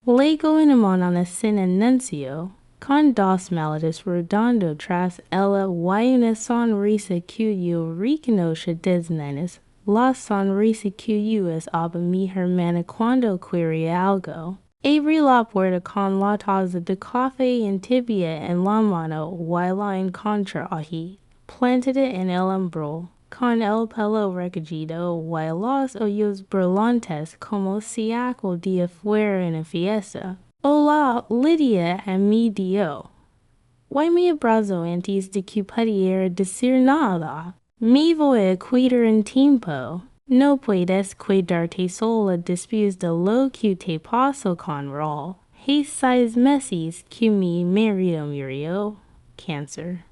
Lego inimon sin annuncio, con dos maladies rodando tras ella una sonrisa cuyo reconoce desnenes, la sonrisa cuyo es aba mi hermana cuando quiere algo. Abrí la puerta con la taza de café en tibia en la mano y la encontró allí, plantada en el umbral, con el pelo recogido y los ojos brillantes como si aquel día fuera una fiesta. Hola, Lydia, a mi dio. Y me abrazo antes de que pudiera decir nada. Me voy a cuidar en tiempo. No puedes cuidarte sola después de lo que te pasó con Raúl. Hace 6 meses que mi marido murió. Cáncer.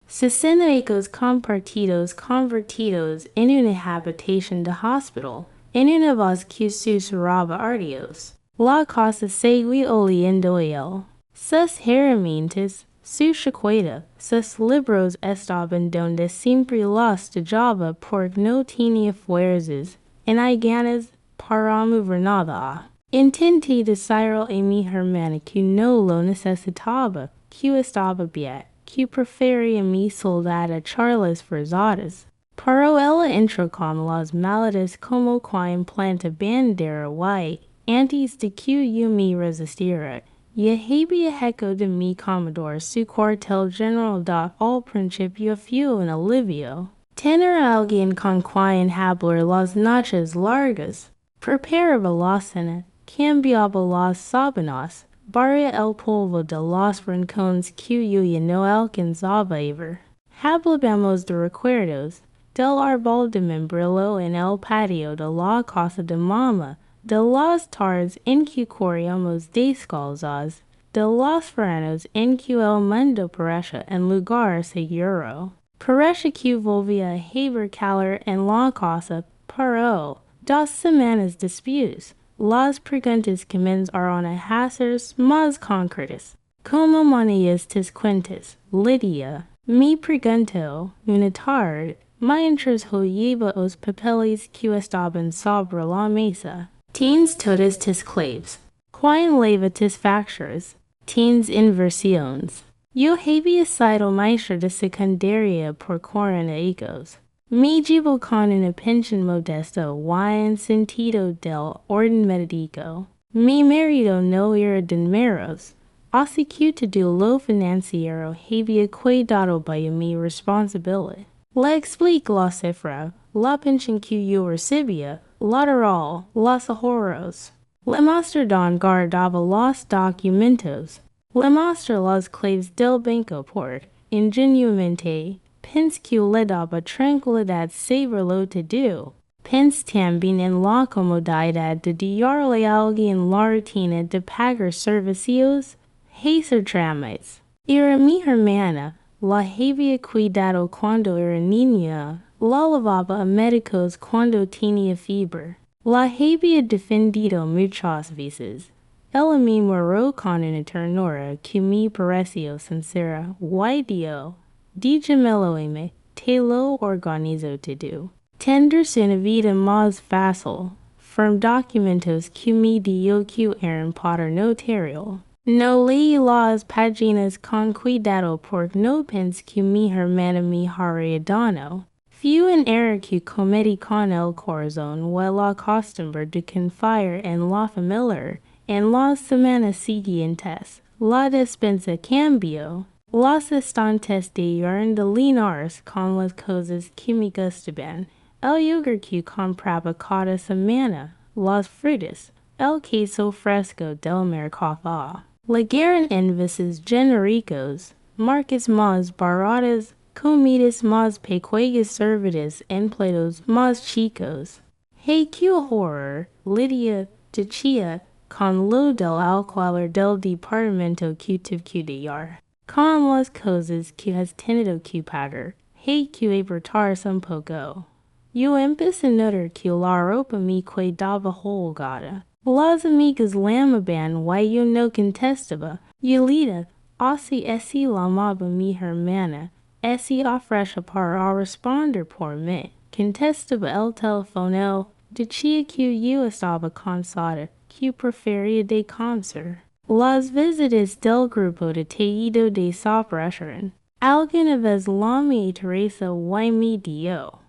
60 ecos compartidos convertidos en una habitación de hospital, en una voz que susurraba ardios. La casa seguía oliendo él. Sus herramientas, su chaqueta, sus libros estaban donde siempre los dejaba porque no tenía fuerzas, en hay ganas para mover nada. Intenté decir a mi hermana que no lo necesitaba, que estaba bien, que prefería mi soledad a charlas forzadas. Pero ella entró con las malditas como quien planta bandera y, antes de que yo me resistiera, ya había hecho de mi comedor su cuartel general da al principio fue un alivio. Tener a alguien con quien hablar las noches largas. Preparaba la cena, cambiaba las sábanas, barría el polvo de los rincones que yo ya no alcanzaba a ver. Hablábamos de recuerdos, del árbol de membrillo en el patio de la casa de mamá, de las tardes en que corríamos descalzos, de los veranos en que el mundo parecía un lugar seguro. Parecía que volvía a haber calor en la casa, pero 2 semanas después, las preguntas comenzaron a hacerse más concretas. ¿Cómo manejas tus cuentas, Lydia? Me preguntó una tarde, mientras hollaba los papeles que estaban sobre la mesa. ¿Tienes todas tus claves? ¿Quién leva tus facturas? ¿Tienes inversiones? Yo había sido maestra de secundaria por 40 años. Me llevo con una pensión modesta y en sentido del orden médico. Mi marido no era de números, así que todo lo financiero había cuidado bajo mi responsabilidad. Le explico la cifra, la pensión que yo recibía, lateral, los ahorros. Le mostré don guardaba los documentos. Le mostré las claves del banco por, ingenuamente, pensé que le daba tranquilidad saberlo todo. Pensé también en la comodidad de darle a alguien la rutina de pagar servicios, hacer trámites. Era mi hermana, la había cuidado cuando era niña, la llevaba a médicos cuando tenía fiebre, la había defendido muchas veces. Ella me miró con una ternura que me pareció sincera. Guay Dios, dígamelo a mí, te lo organizo todo. Tender una vida más fácil, firm documentos que me dio que eran para notario. No leí las páginas con cuidado porque no pensé que mi hermana me haría daño. Fue un error que cometí con el corazón y la costumbre de confiar en la familia. En las semanas siguientes, la despensa cambió. Los estantes dejaron de llenarse con las cosas que me gustaban. El yogur que compraba cada semana, las frutas, el queso fresco del mercado. Llegaron envases genéricos, marcas más baratas, comidas más pequeñas servidas en platos más chicos. ¡Hey, qué horror! Lydia decía, con lo del alquiler del departamento que tuve que dar. Con las cosas que has tenido que pagar, hay que apretarse un poco. Yo empecé a notar que la ropa me quedaba holgada. Las amigas llamaban y yo no contestaba. Yolita, así llamaba mi hermana, así ofrecía para responder por mí. Contestaba el teléfono, decía que yo estaba cansada, que preferia de concert. Las visitas del grupo de teído de soprassion. Alguna vez la mi Teresa y me dio.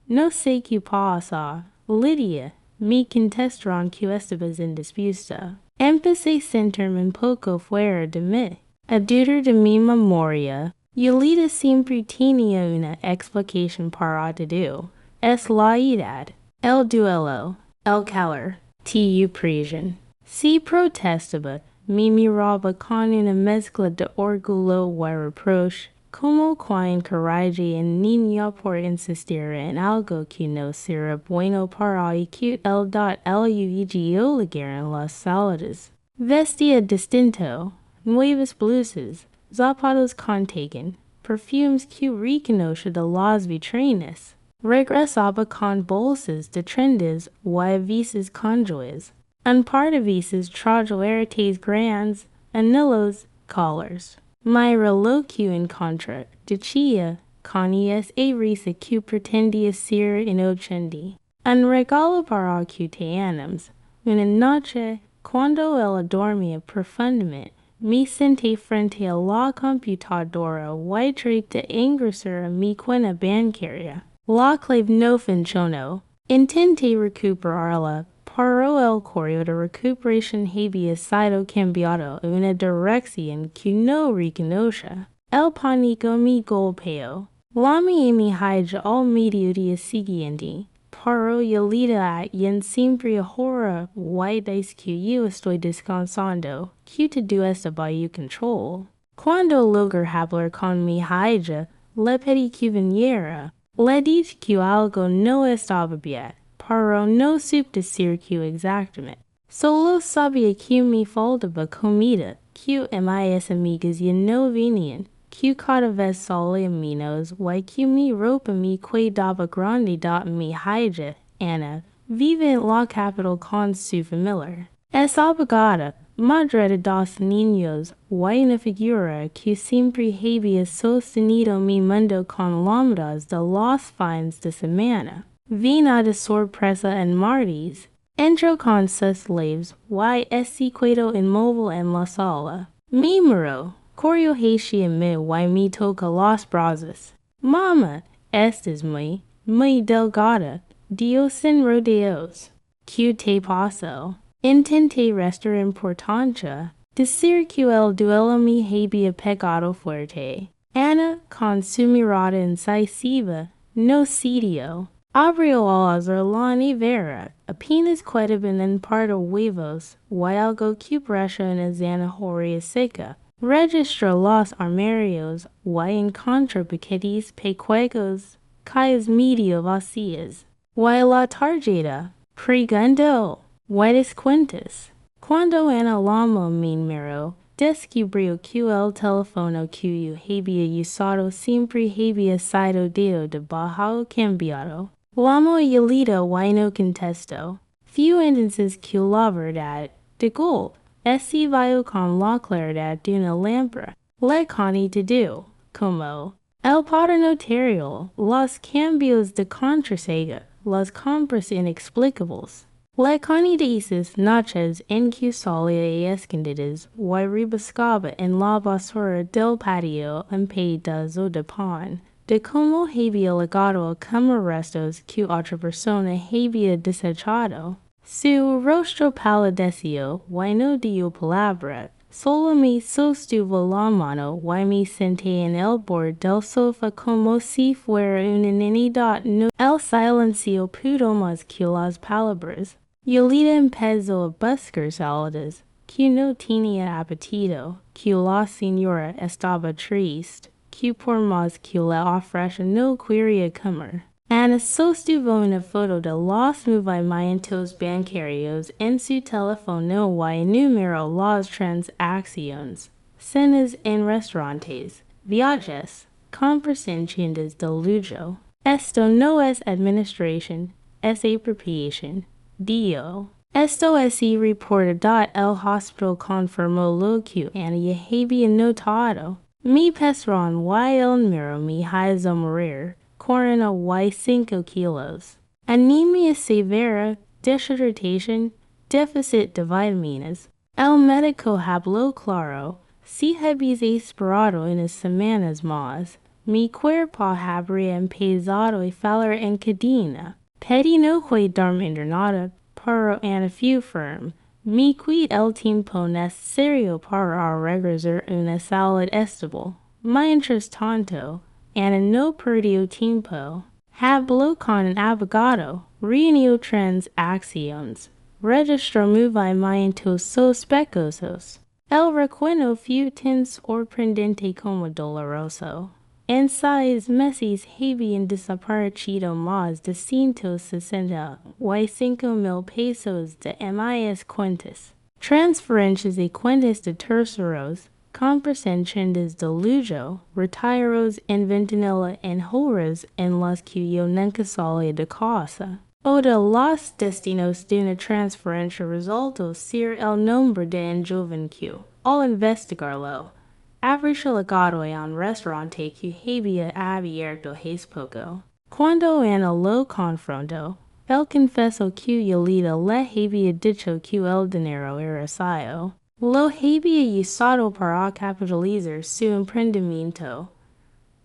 No sé qué pasa, Lydia, me contestaron que estabas indispuesta. Empecé a sentirme un poco fuera de mí. A dudar de mi memoria, Yolita siempre tenía una explicación para todo. Es la edad, el duelo, el calor, tu prisión. Si protestaba, me miraba con una mezcla de orgullo y reproche, como quien corrige en niño por insistir en algo que no será bueno para y que el obligar en las salidas. Vestía distinto, nuevas blusas, zapatos con tacón, perfumes que reconoce de las vitrinas. Regresaba con bolsas de trendes y avisos con joyas. Un par de visas trajoertes grandes, anillos, collars. Mi reloj que encontré, decía, con esa risa que pretendía ser inocente. Un regalo para que te animes. Una noche, cuando él dormía profundamente, me senté frente a la computadora y traté de ingresar a mi cuenta bancaria. La clave no funcionó. Intenté recuperarla, pero el correo de recuperación había sido cambiado a una dirección que no reconocía. El pánico me golpeó. Llamé a mi hija al mediodía siguiente, pero Yolita siempre ahora y desde que yo estoy descansando, que todo está bajo control. Cuando logré hablar con mi hija, le pedí que viniera. Le dije que algo no estaba bien, pero no supe decir qué exactamente. Solo sabía que me faltaba comida, que mis amigas ya no venían, que cada vez salía menos y que mi ropa me quedaba grande da mi hija, Ana, vive en la capital con su familia. Es abogada, madre de dos niños y una figura que siempre había sostenido mi mundo con lámparas de los fines de semana. Vino de sorpresa en martes. Entró con sus slaves y se quedó inmóvil en la sala. Me miró, corrió hacia mí y me tocó los brazos. Mamá, estás muy delgada. Dios sin rodeos. ¿Qué te pasó? Intenté restar importancia. Decir que el duelo me había pegado fuerte. Ana, con su mirada incisiva, no cedió. Abrió al azar la nevera. Apenas quedaban un par de huevos y algo que parecía una zanahoria seca. Registró los armarios y encontró paquetes pequeños, cajas medio vacías. Y la tarjeta. Preguntó. Y descuentos. Cuando Ana llamó mi número, descubrió que el teléfono que yo había usado siempre había sido dado de bajo cambiado. Llamó a Yolita y no contestó. Fue entonces que la verdad, de golpe, se vio con la claridad de una lámpara. Le conté todo, como el padre notario, los cambios de contraseña, las compras inexplicables. Le conté de esas noches en que salía a escondidas y rebuscaba en la basura del patio un pedazo de pan, de cómo había llegado a comer restos que otra persona había desechado. Su rostro palideció y no dio palabra. Solo me sostuvo la mano y me senté en el borde del sofá como si fuera una niña. No, el silencio pudo más que las palabras. Yolita empezó a buscar salidas, que no tenía apetito, que la señora estaba triste, que por más que le ofreciera no quería comer. Ana sostuvo una foto de los movimientos bancarios en su teléfono y enumeró las transacciones, cenas en restaurantes, viajes, compras en tiendas de lujo. Esto no es administración, es apropiación. Dio. Esto es el reporte el hospital confirmó lo que Ana ya había notado. Mi pesaron y el número me hizo morir. 45 kilos. Anemia severa, deshidratación, déficit de vitaminas. El médico habló claro. Si habéis esperado en las semanas más, mi cuerpo habría empezado a fallar en cadena. Pedí no fue dormir nada, pero en few firm. Mi quid el tiempo necesario para regresar una salud estable. Mientras tanto, Ana no perdió tiempo. Habló con un abogado, reunió transacciones, registró movimientos sospechosos. El recuento fue tan sorprendente como doloroso. En 6 meses habían desaparecido más de 165,000 pesos de mis cuentas. Transferencias de cuentas de terceros, compensaciones de lujo, retiros en ventanilla en horas en las que yo nunca salí de casa. O de los destinos de una transferencia resultó ser el nombre de un joven que, al investigarlo, habría llegado a un restaurante que había abierto hace poco. Cuando Ana lo confrontó, él confesó que Yolita le había dicho que el dinero era suyo. Lo había usado para capitalizar su emprendimiento.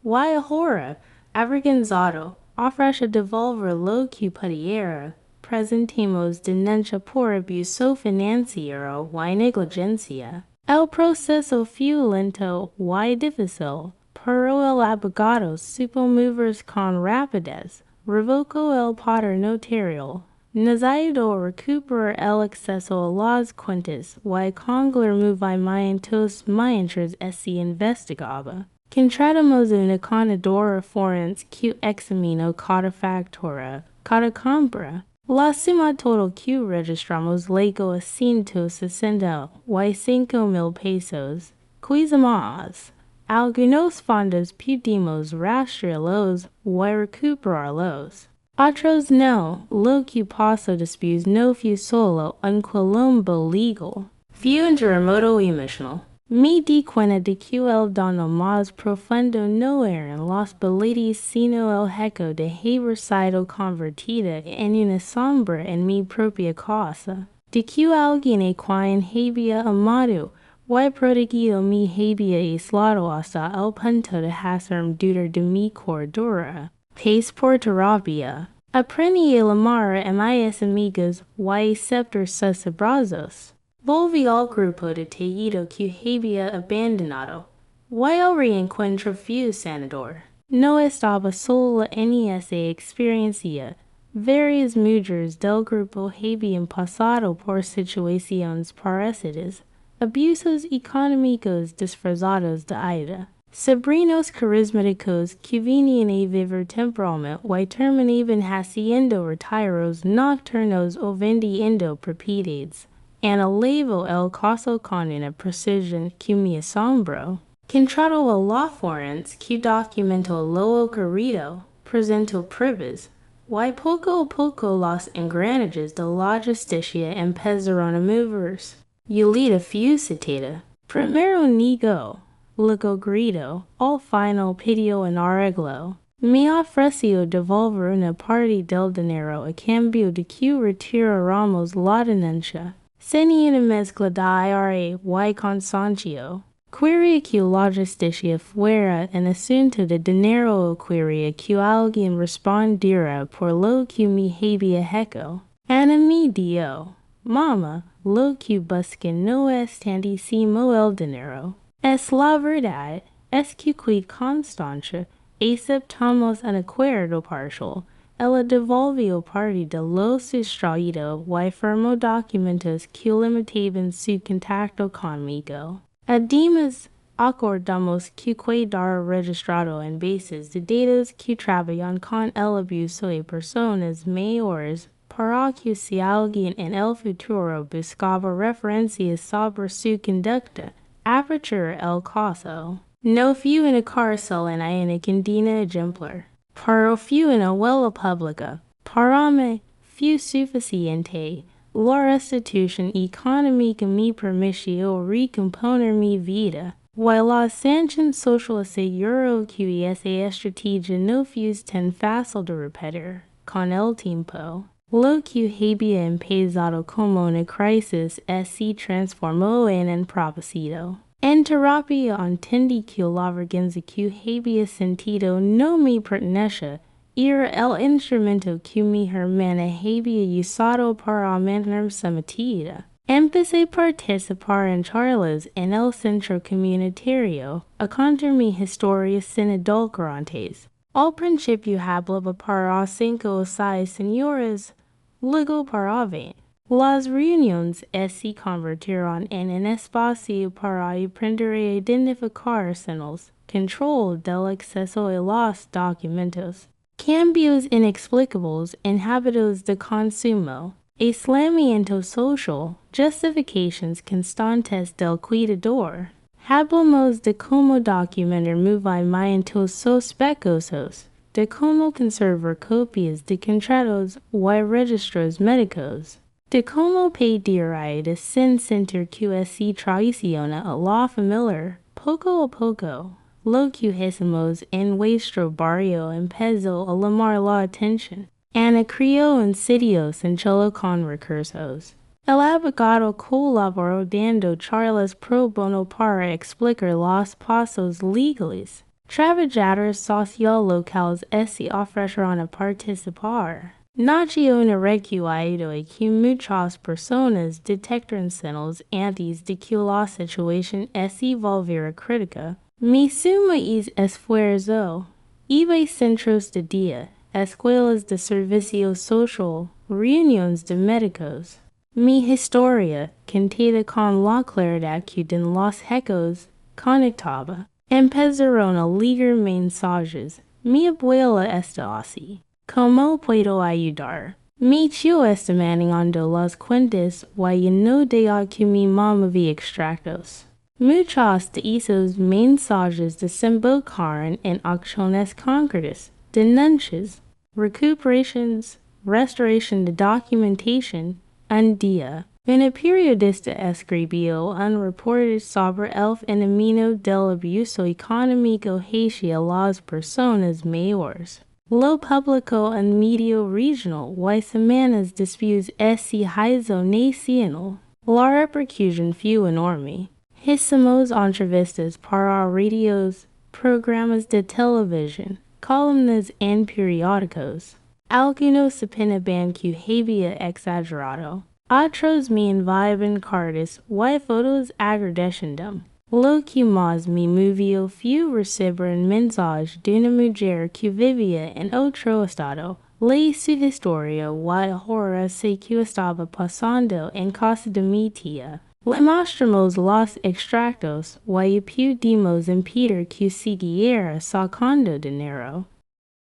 Y ahora, avergonzado, ofrece devolver lo que pudiera. Presentemos denuncia por abuso financiero y negligencia. El proceso fue lento y difícil, pero el abogado supo moverse con rapidez. Revocó el poder notarial. Necesitó recuperar el acceso a las cuentas y congelar movimientos mientras se investigaba. Contratamos una contadora forense que examinó cada factura, cada compra. La suma total que registramos llegó a 165,000 pesos. Quizá más. Algunos fondos pudimos rastrearlos y recuperarlos. Otros no. Lo que pasó después no fue solo un quilombo legal. Fue un terremoto emocional. Me di cuenta de que el daño más profundo no eran los billetes sino el eco de haber sido convertida en una sombra en mi propia casa. De que alguien a quien había amado y protegido me había aislado hasta el punto de hacerme dudar de mi cordura. Paz por terapia. Aprendí a amar a mis amigos y aceptar sus abrazos. Volví al grupo de tejido que había abandonado. Y el reencuentro fue sanador. No estaba sola en esa experiencia. Varias mujeres del grupo habían pasado por situaciones parecidas. Abusos económicos disfrazados de ayuda. Sobrinos carismáticos que venían a vivir temporalmente y terminaban haciendo retiros nocturnos o vendiendo propiedades. Ana elevó el caso con una precisión que me asombró. Contrató a la forense que documentó lo ocurrido, presentó pruebas, y poco a poco los engranajes de la justicia empezaron a moverse. Yolita fue citada. Primero negó, luego gritó, al final pidió un arreglo. Me ofreció devolver una parte del dinero a cambio de que retiráramos la denuncia. Tenía una mezcla de IRA y cansancio. Quería que la justicia fuera un asunto de dinero o quería que alguien respondiera por lo que me había hecho. Ana me dijo, Mamá, lo que busca no es tantísimo el dinero. Es la verdad, es que con constancia aceptamos un acuerdo parcial. Ella devolvió parte de lo sustraído y firmó documentos que limitaban su contacto conmigo. Además, acordamos que quedara registrado en bases de datos que trabajan con el abuso de personas mayores para que si alguien en el futuro buscaba referencias sobre su conducta, apertura el caso. No fue una cárcel en una condena ejemplar, pero fue una huelga pública. Para mí, fue suficiente. La restitución económica me permitió recomponer mi vida, y la sanción social aseguró que esa estrategia no fue tan fácil de repetir con el tiempo. Lo que había empezado como una crisis se transformó en un propósito. En terapia entendí que la vergüenza que había sentido no me pertenecía, era el instrumento que mi hermana había usado para mantener sometida. Empecé a participar en charlas en el centro comunitario, a contar mis historias sin edulcorantes. Al principio hablaba para 5 o 6 señores, luego para 20. Las reuniones se convirtieron en un espacio para aprender a identificar señales, control del acceso a los documentos, cambios inexplicables en hábitos de consumo, aislamiento social, justificaciones constantes del cuidador. Hablamos de cómo documentar movimientos sospechosos, de cómo conservar copias de contratos o registros médicos, de cómo pedir ayuda sin sentir que se traiciona a la familia. Poco a poco, lo que hacemos en nuestro barrio empezó a llamar la atención. Ana creó un sitio sencillo con recursos. El abogado colaboró dando charlas pro bono para explicar los pasos legales. Trabajadores sociales locales se ofrecieron a participar. Nació un recuerdo a que muchas personas detectaron señales antes de que la situación se volviera crítica. Mi suma es esfuerzo. Iba centros de día, escuelas de servicio social, reuniones de médicos. Mi historia, contada con la claridad que en los ecos conectaba, empezaron a llegar mensajes. Mi abuela está así. ¿Cómo puedo ayudar? Mi tío está manejando las cuentas y no deja que mi mamá vea extractos. Muchos de esos mensajes desembocaron en acciones concretas, denuncias, recuperaciones, restauración de documentación. Un día, una periodista escribió un reporte sobre el fenómeno del abuso económico hacia las personas mayores. Lo publicó en medio regional y semanas después se hizo nacional. La repercusión fue enorme. Hicimos entrevistas para radios, programas de televisión, columnas en periódicos. Algunos opinaban que había exagerado. Otros me enviaban cartas y fotos agradeciendo. Lo que más me movió fue recibir un mensaje de una mujer que vivía en otro estado. Leí su historia y ahora sé que estaba pasando en casa de mi tía. Le mostramos los extractos y pudimos impedir que siguiera sacando dinero.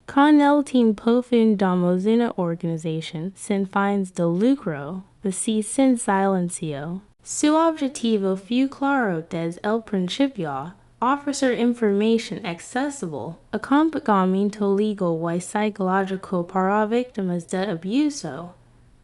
Con el tiempo fundamos una organización sin fines de lucro, así sin silencio. Su objetivo fue claro desde el principio: ofrecer información accesible, acompañamiento legal y psicológico para víctimas de abuso,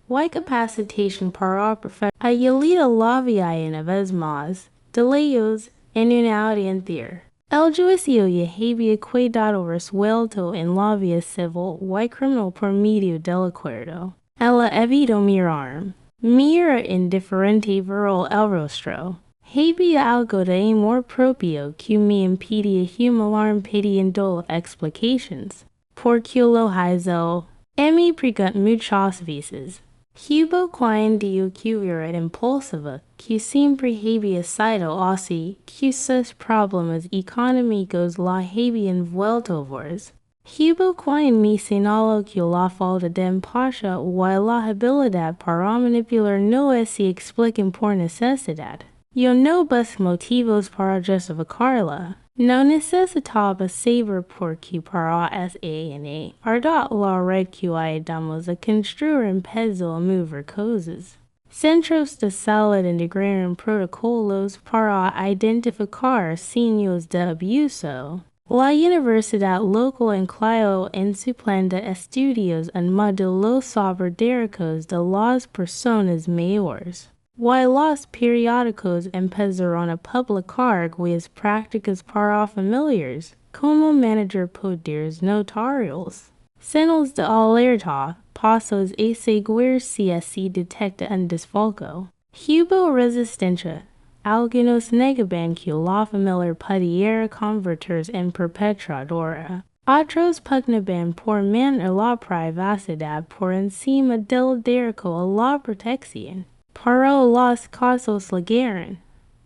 y capacitación para perfeccionar. Ayuda la vida una vez más, de lejos, en una audiencia. El juicio ya había quedado resuelto en la vía civil y criminal por medio del acuerdo. Ella evitó mirarme. Mira indiferente ver el rostro. Había algo de amor propio que me impedía humilarme pidiendo explicaciones. Porque lo hizo. Me pregunté muchas veces. Hubo cuando que era impulsiva, que siempre había sido así, que sus problemas económicos la habían vuelto voraz. Hubo cuando me señaló que la falta de empatia y la habilidad para manipular no se explican por necesidad. Yo no busco motivos para justificarla. No necesitaba saber por qué para sana. Ardot la red que ayudamos a construir empezó a mover cosas. Centros de salud integraron protocolos para identificar signos de abuso. La universidad local incluyó en su plan de estudios un módulo sobre derechos de las personas mayores. Y los periódicos empezaron a publicar guías prácticas para familiares, como manejar poderes notarios. Senos de alerta, pasos a seguir si así detecta un desfalco. Hubo resistencia. Algunos negaban que la familia pudiera convertirse en perpetradora. Otros pugnaban por man a la privacidad por encima del derecho a la protección. Pero los casos llegaron.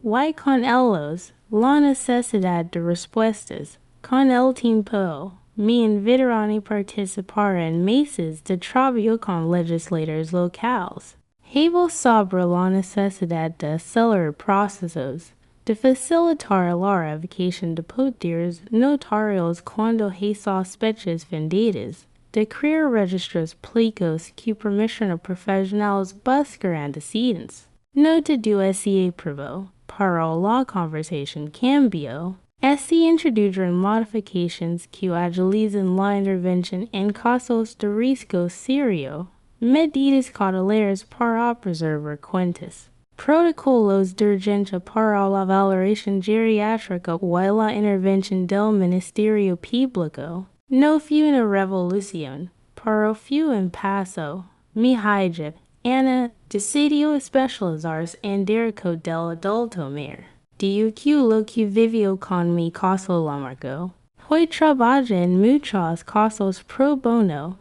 Y con ellos, la necesidad de respuestas. Con el tiempo, me invitaron a participar en mesas de trabajo con legisladores locales. Hablo sobre la necesidad de acelerar procesos, de facilitar la revocación de poderes notarios cuando hay sospechas fundadas, de crear registros públicos que permitan a profesionales buscar antecedentes. No todo se aprobó, pero la conversación cambió. Se introdujeron modificaciones que agilizan la intervención en casos de riesgo serio, medidas cautelares para preservar cuentas, protocolos de urgencia para la valoración geriátrica y la intervención del Ministerio Público. No fue una revolución, pero fue un paso. Mi hija, Ana, decidió especializarse en derecho del adulto mayor. Lo que vivió con mi caso lo marcó. Hoy trabaja en muchos casos pro bono,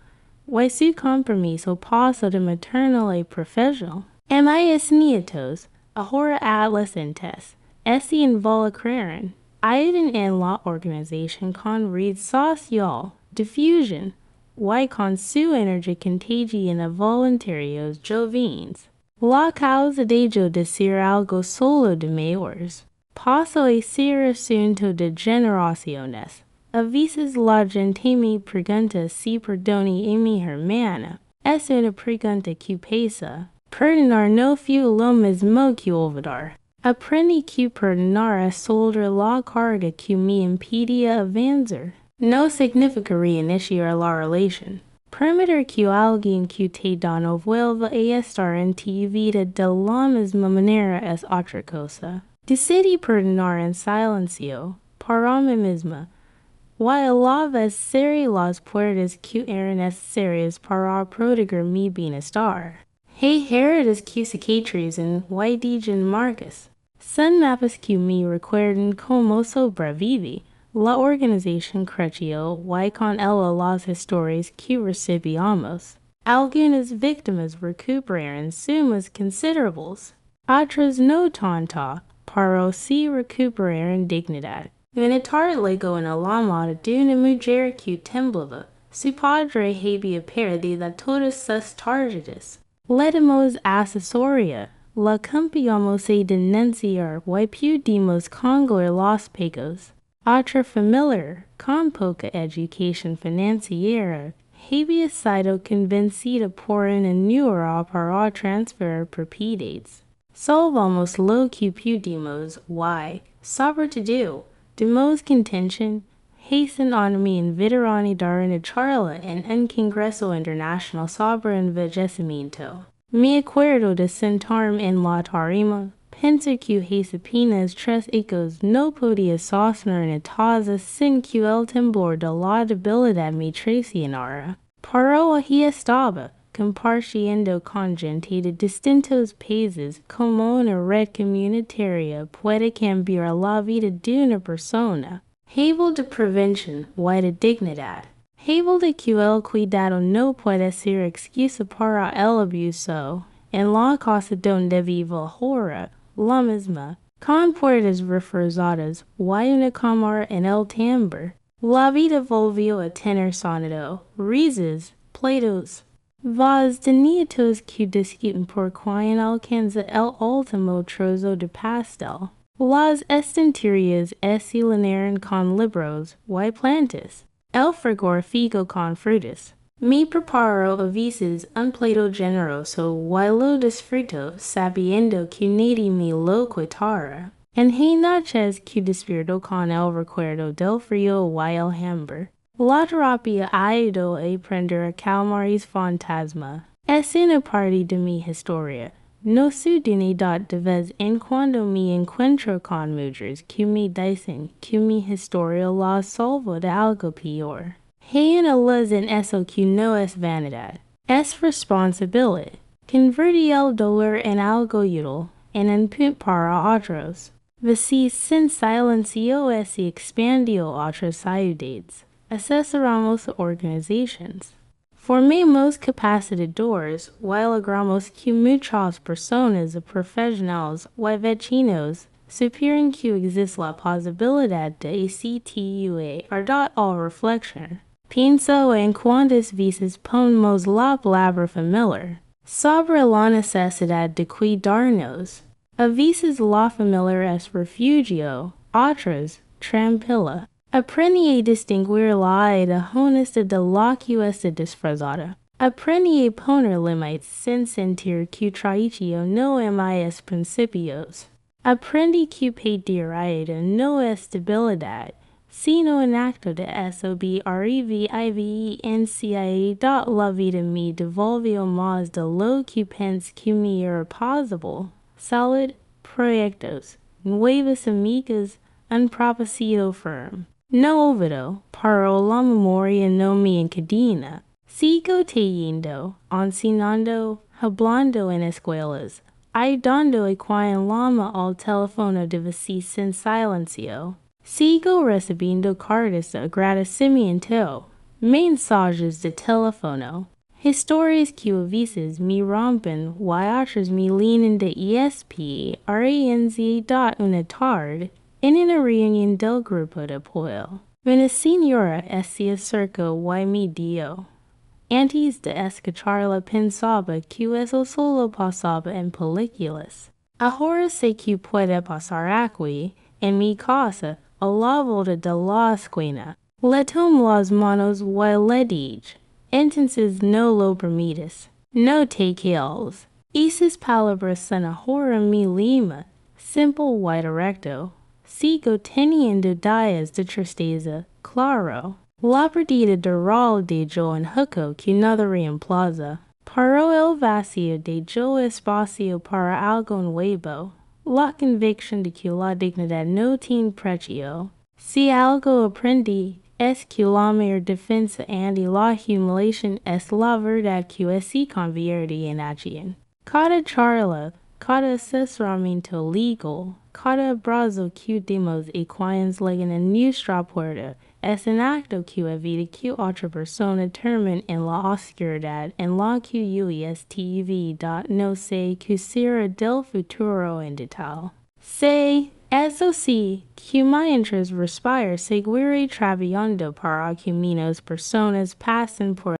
y su compromiso pasa de maternal a profesional. Mis nietos, ahora adolescentes, se involucraron. Ayudan en la organización con red social, difusión, y con su energía contagian a voluntarios jóvenes. La causa de yo decir algo solo de mayores. Paso a ser asunto de generaciones. A veces la gente me pregunta si perdone a mi hermana. Es una pregunta que pesa. Perdonar no fue lo mismo que olvidar. Aprendí que perdonar es soltar la carga que me impedía avanzar. No significa reiniciar la relación. Permitir que alguien que te dañó vuelva a estar en tu vida de la misma manera es otra cosa. Decidí perdonar en silencio, para mí misma, y a la vez cerré las puertas que eran necesarias para proteger mi bienestar. Hay heridas que cicatrizan y dejan marcas. Son mapas que me recuerdan cómo sobreviví. La organización creció y con ella las historias que recibíamos. Algunas víctimas recuperaron sumas considerables. Otras no tanto, pero sí recuperaron dignidad. Una tarde llegó en la moda de una mujer que temblaba. Su padre había perdido todas sus tarjetas. Le dimos asesoría. La cambiamos a denunciar y pudimos congelar los pagos. Otra familiar, con poca educación financiera, había sido convencida por una nuera para transferir propiedades. Salvamos lo que pudimos y, sobre todo, dimos contención. Hasten on me invitaron a dar una charla en un congreso internacional sobre envejecimiento. Me acuerdo de sentarme en la tarima, pensar que hace apenas 3 años no podía sostener una taza sin que el temblor de la debilidad me traicionara. Pero allí estaba, compartiendo con gente de distintos países como una red comunitaria puede cambiar la vida de una persona. Hablo de prevención y de dignidad. Hablo de que el cuidado no puede ser excusa para el abuso. En la casa donde vivo ahora, la misma, con puertas reforzadas y una cámara en el timbre. La vida volvió a tener sonido, risas, pleitos. Voz de nietos que discuten por quién alcanza el último trozo de pastel. Las estanterías se llenaron con libros y plantas. El frigorífico con frutas. Me preparo a veces un plato generoso y lo disfruto sabiendo que nadie me lo quitará. En hay noches que despierto con el recuerdo del frío y el hambre. La terapia ha ido a aprender a calmar ese fantasma. Es una parte de mi historia. No soy de una edad de vez en cuando me encuentro con mujeres que me dicen que mi historia la salvó de algo peor. Hein alas en eso que no es vanidad, es responsabilidad. Convertir el dolor en algo útil, en un punto para otros. Vestir sin silencio es y expandió otras ciudades. Asesoramos organizations. Formemos capacitadores, while logramos que muchas personas y profesionales y vecinos supieran que existe la posibilidad de actua ardot al reflexión. Pienso en cuántas veces ponemos la palabra familiar sobre la necesidad de cuidarnos. A veces la familia es refugio, otras, tranquila. Aprendí a distinguir la idea honesta de la que es disfrazada. Aprendí a poner límites sin sentir que traición no en mis principios. Aprendí que pedir ayuda no es debilidad, sino un acto de sobrevivencia. La vida me devolvió más de lo que pensé que me era posible. Salud, proyectos, nuevas amigas, un propósito firme. No olvido, para la memoria no me encadena. Sigo teniendo, enseñando, hablando en escuelas, ayudando a quien llama al teléfono de vestir sin silencio. Sigo recibiendo cartas de agradecimiento, mensajes de teléfono, historias que a veces me rompen y otras me llenan de esperanza. Una tarde, en una reunión del grupo de apoyo, una señora se acercó y me dijo: antes de escucharla pensaba que eso solo pasaba en películas. Ahora sé que puede pasar aquí, en mi casa, a la vuelta de la esquina. Le tomo las manos y le dije: entonces no lo permites, no te quejes. Esas palabras son ahora mi lema, simple y directo. Sigo teniendo días de tristeza, claro. La pérdida de rol de yo en Huco que nada reemplaza. Pero el vacío de yo espacio para algo nuevo. La convicción de que la dignidad no tiene precio. Si algo aprendí, es que la mayor defensa ante la humiliación es la verdad que se convierte en acción. Cada charla, cada asesoramiento legal, cada abrazo que demos a quienes llegan a nuestra puerta es un acto que evita que otra persona termine en la oscuridad en la que yo estuve. No sé qué será del futuro en detalle. Sé, eso sí, que mientras respiro seguiré trabajando para que menos personas pasen por